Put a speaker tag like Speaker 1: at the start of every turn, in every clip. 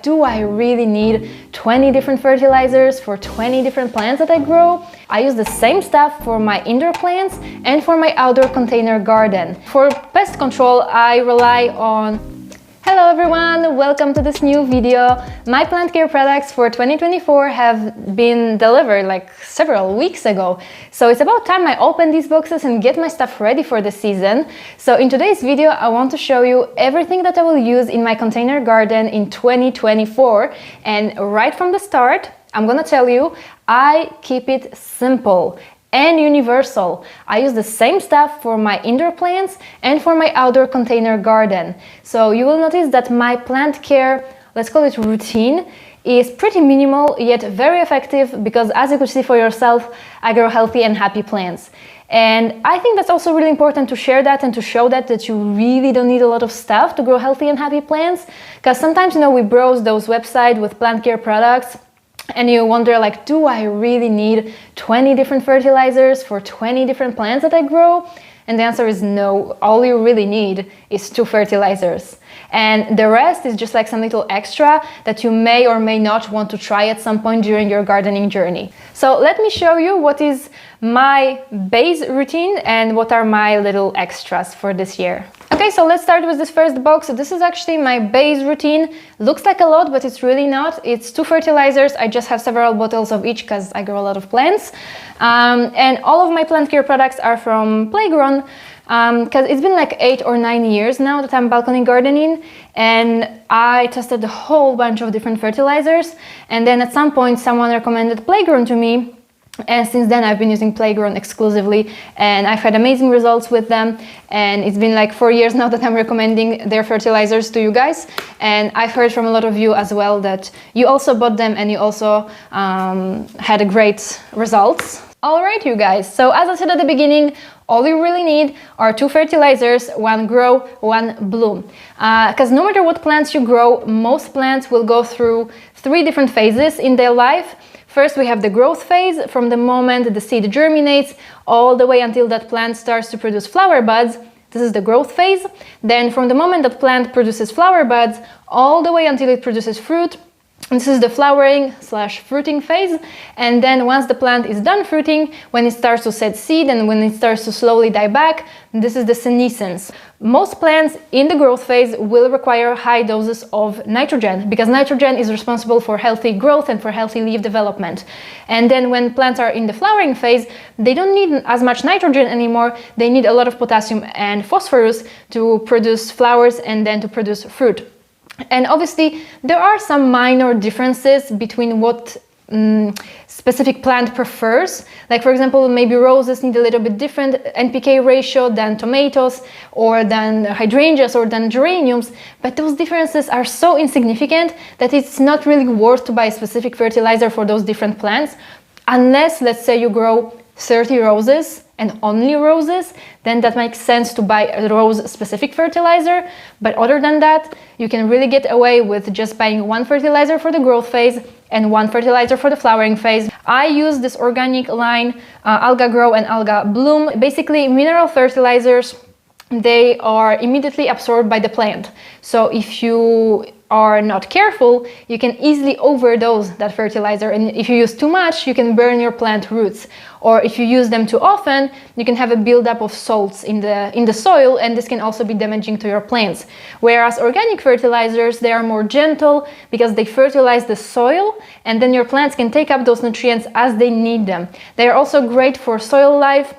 Speaker 1: do I really need 20 different fertilizers for 20 different plants that I grow? I use the same stuff for my indoor plants and for my outdoor container garden. For pest control, I rely on... Hello everyone, welcome to this new video. My plant care products for 2024 have been delivered like several weeks ago. So it's about time I open these boxes and get my stuff ready for the season. So in today's video, I want to show you everything that I will use in my container garden in 2024. And right from the start, I'm gonna tell you, I keep it simple and universal. I use the same stuff for my indoor plants and for my outdoor container garden. So you will notice that my plant care, let's call it routine, is pretty minimal yet very effective because, as you could see for yourself, I grow healthy and happy plants. And I think that's also really important to share that and to show that you really don't need a lot of stuff to grow healthy and happy plants. Because sometimes, we browse those websites with plant care products and you wonder, like, do I really need 20 different fertilizers for 20 different plants that I grow? And the answer is no. All you really need is 2 fertilizers. And the rest is just like some little extra that you may or may not want to try at some point during your gardening journey. So let me show you what is my base routine and what are my little extras for this year. Okay, so let's start with this first box. So this is actually my base routine. Looks like a lot, but it's really not. It's 2 fertilizers. I just have several bottles of each because I grow a lot of plants. And all of my plant care products are from Playground because it's been like 8 or 9 years now that I'm balcony gardening, and I tested a whole bunch of different fertilizers, and then at some point someone recommended Playground to me. And since then I've been using Playground exclusively and I've had amazing results with them, and it's been like 4 years now that I'm recommending their fertilizers to you guys, and I've heard from a lot of you as well that you also bought them and you also had great results. Alright you guys, so as I said at the beginning, all you really need are 2 fertilizers, 1 grow, 1 bloom. Because no matter what plants you grow, most plants will go through 3 different phases in their life. First, we have the growth phase, from the moment the seed germinates all the way until that plant starts to produce flower buds. This is the growth phase. Then from the moment that plant produces flower buds all the way until it produces fruit, this is the flowering/fruiting phase. And then once the plant is done fruiting, when it starts to set seed and when it starts to slowly die back, this is the senescence. Most plants in the growth phase will require high doses of nitrogen because nitrogen is responsible for healthy growth and for healthy leaf development. And then when plants are in the flowering phase, they don't need as much nitrogen anymore. They need a lot of potassium and phosphorus to produce flowers and then to produce fruit. And obviously there are some minor differences between what specific plant prefers. Like for example, maybe roses need a little bit different NPK ratio than tomatoes or than hydrangeas or than geraniums, but those differences are so insignificant that it's not really worth to buy a specific fertilizer for those different plants, unless, let's say, you grow 30 roses and only roses, then that makes sense to buy a rose-specific fertilizer. But other than that, you can really get away with just buying 1 fertilizer for the growth phase and 1 fertilizer for the flowering phase. I use this organic line, Alga Grow and Alga Bloom. Basically, mineral fertilizers, they are immediately absorbed by the plant. So if you are not careful, you can easily overdose that fertilizer, and if you use too much, you can burn your plant roots. Or if you use them too often, you can have a buildup of salts in the soil, and this can also be damaging to your plants. Whereas organic fertilizers, they are more gentle because they fertilize the soil, and then your plants can take up those nutrients as they need them. They are also great for soil life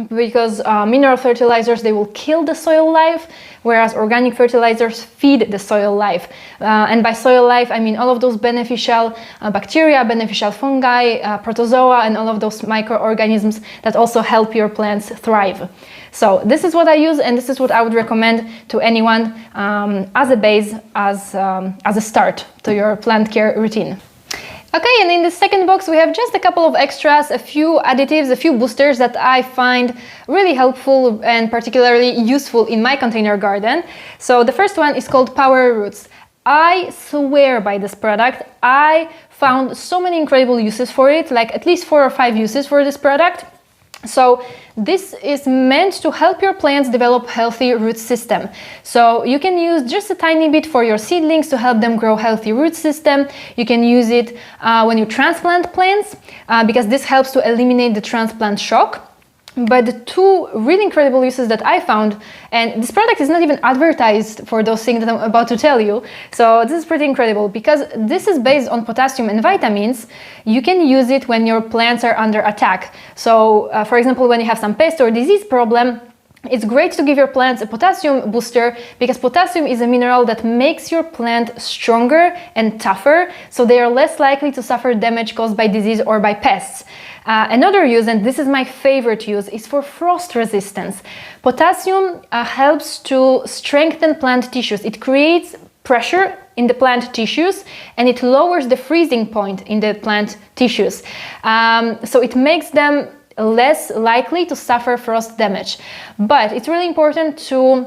Speaker 1: because mineral fertilizers, they will kill the soil life, whereas organic fertilizers feed the soil life. And by soil life, I mean all of those beneficial bacteria, beneficial fungi, protozoa, and all of those microorganisms that also help your plants thrive. So this is what I use, and this is what I would recommend to anyone as a base, as a start to your plant care routine. Okay, and in the second box we have just a couple of extras, a few additives, a few boosters that I find really helpful and particularly useful in my container garden. So the first one is called Power Roots. I swear by this product. I found so many incredible uses for it, like at least 4 or 5 uses for this product. So this is meant to help your plants develop healthy root system. So you can use just a tiny bit for your seedlings to help them grow healthy root system. You can use it when you transplant plants because this helps to eliminate the transplant shock. But the two really incredible uses that I found, and this product is not even advertised for those things that I'm about to tell you, so this is pretty incredible because this is based on potassium and vitamins. You can use it when your plants are under attack. So for example, when you have some pest or disease problem, it's great to give your plants a potassium booster because potassium is a mineral that makes your plant stronger and tougher, so they are less likely to suffer damage caused by disease or by pests. Another use, and this is my favorite use, is for frost resistance. Potassium helps to strengthen plant tissues. It creates pressure in the plant tissues and it lowers the freezing point in the plant tissues. So it makes them less likely to suffer frost damage. But it's really important to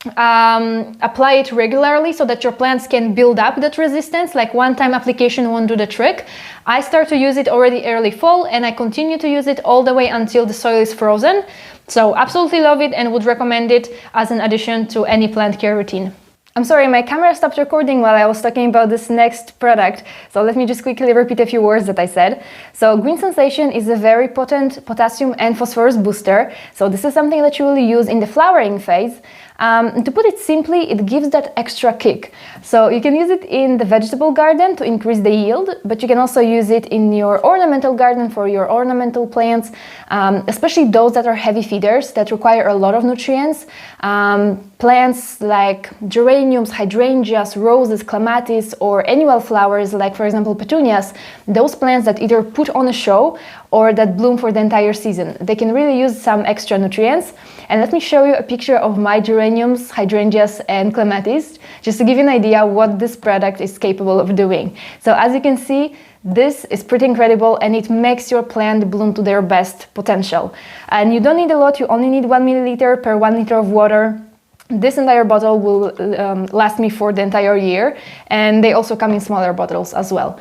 Speaker 1: apply it regularly so that your plants can build up that resistance. Like one-time application won't do the trick. I start to use it already early fall and I continue to use it all the way until the soil is frozen. So absolutely love it and would recommend it as an addition to any plant care routine. I'm sorry, my camera stopped recording while I was talking about this next product, so let me just quickly repeat a few words that I said. So Green Sensation is a very potent potassium and phosphorus booster, so this is something that you will use in the flowering phase. To put it simply, it gives that extra kick. So you can use it in the vegetable garden to increase the yield, but you can also use it in your ornamental garden for your ornamental plants, especially those that are heavy feeders that require a lot of nutrients. Plants like geraniums, hydrangeas, roses, clematis, or annual flowers like, for example, petunias, those plants that either put on a show or that bloom for the entire season. They can really use some extra nutrients. And let me show you a picture of my geraniums, hydrangeas, and clematis, just to give you an idea what this product is capable of doing. So as you can see, this is pretty incredible and it makes your plant bloom to their best potential. And you don't need a lot, you only need 1 milliliter per 1 liter of water. This entire bottle will last me for the entire year, and they also come in smaller bottles as well.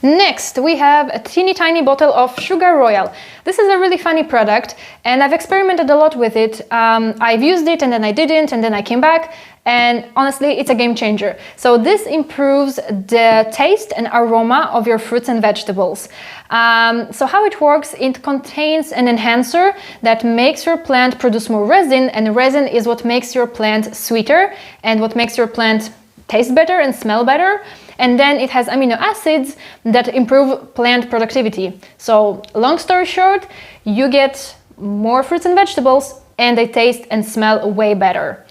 Speaker 1: Next, we have a teeny tiny bottle of Sugar Royal. This is a really funny product and I've experimented a lot with it. I've used it and then I didn't and then I came back, and honestly it's a game changer. So this improves the taste and aroma of your fruits and vegetables. So how it works, it contains an enhancer that makes your plant produce more resin, and resin is what makes your plant sweeter and what makes your plant taste better and smell better. And then it has amino acids that improve plant productivity. So long story short, you get more fruits and vegetables and they taste and smell way better.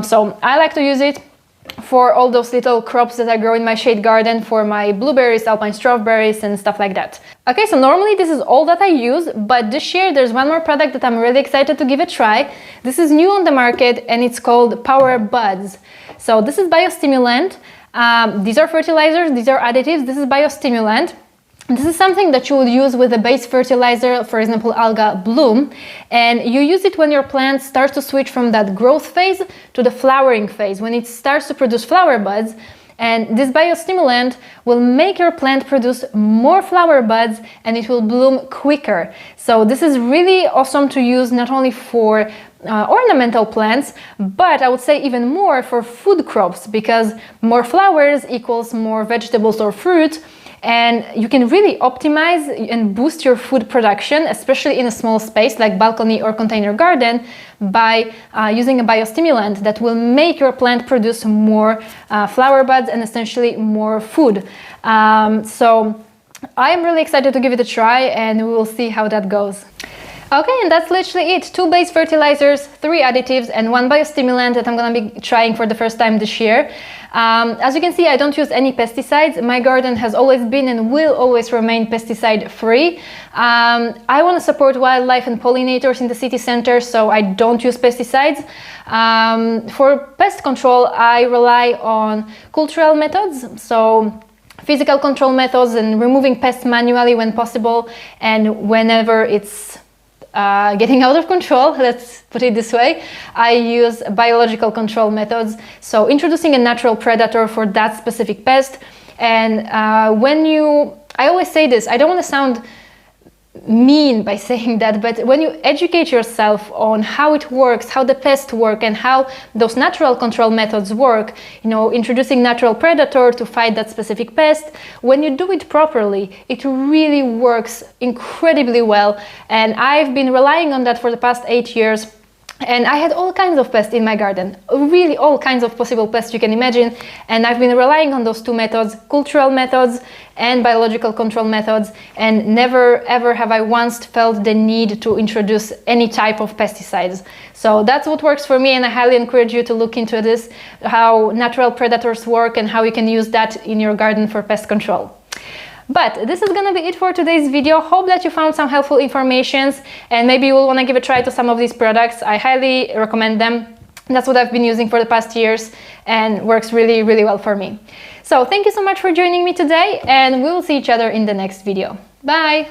Speaker 1: So I like to use it for all those little crops that I grow in my shade garden, for my blueberries, alpine strawberries and stuff like that. Okay, so normally this is all that I use, but this year there's one more product that I'm really excited to give a try. This is new on the market and it's called Power Buds. So this is biostimulant. These are fertilizers, these are additives, this is biostimulant. This is something that you will use with a base fertilizer, for example, Alga Bloom, and you use it when your plant starts to switch from that growth phase to the flowering phase, when it starts to produce flower buds. And this biostimulant will make your plant produce more flower buds and it will bloom quicker. So this is really awesome to use not only for ornamental plants, but I would say even more for food crops, because more flowers equals more vegetables or fruit, and you can really optimize and boost your food production, especially in a small space like balcony or container garden, by using a biostimulant that will make your plant produce more flower buds and essentially more food. So I am really excited to give it a try and we will see how that goes. Okay, and that's literally it. 2 base fertilizers, 3 additives, and 1 biostimulant that I'm gonna be trying for the first time this year. As you can see, I don't use any pesticides. My garden has always been and will always remain pesticide free. I want to support wildlife and pollinators in the city center, so I don't use pesticides. For pest control, I rely on cultural methods, so physical control methods and removing pests manually when possible, and whenever it's getting out of control, let's put it this way, I use biological control methods. So introducing a natural predator for that specific pest. And I always say this, I don't want to sound mean by saying that, but when you educate yourself on how it works, how the pests work, and how those natural control methods work, you know, introducing natural predator to fight that specific pest, when you do it properly, it really works incredibly well. And I've been relying on that for the past 8 years. And I had all kinds of pests in my garden, really all kinds of possible pests you can imagine. And I've been relying on those two methods, cultural methods and biological control methods. And never ever have I once felt the need to introduce any type of pesticides. So that's what works for me, and I highly encourage you to look into this, how natural predators work and how you can use that in your garden for pest control. But this is gonna be it for today's video. Hope that you found some helpful informations, and maybe you will wanna give a try to some of these products. I highly recommend them. That's what I've been using for the past years and works really, really well for me. So thank you so much for joining me today, and we will see each other in the next video. Bye!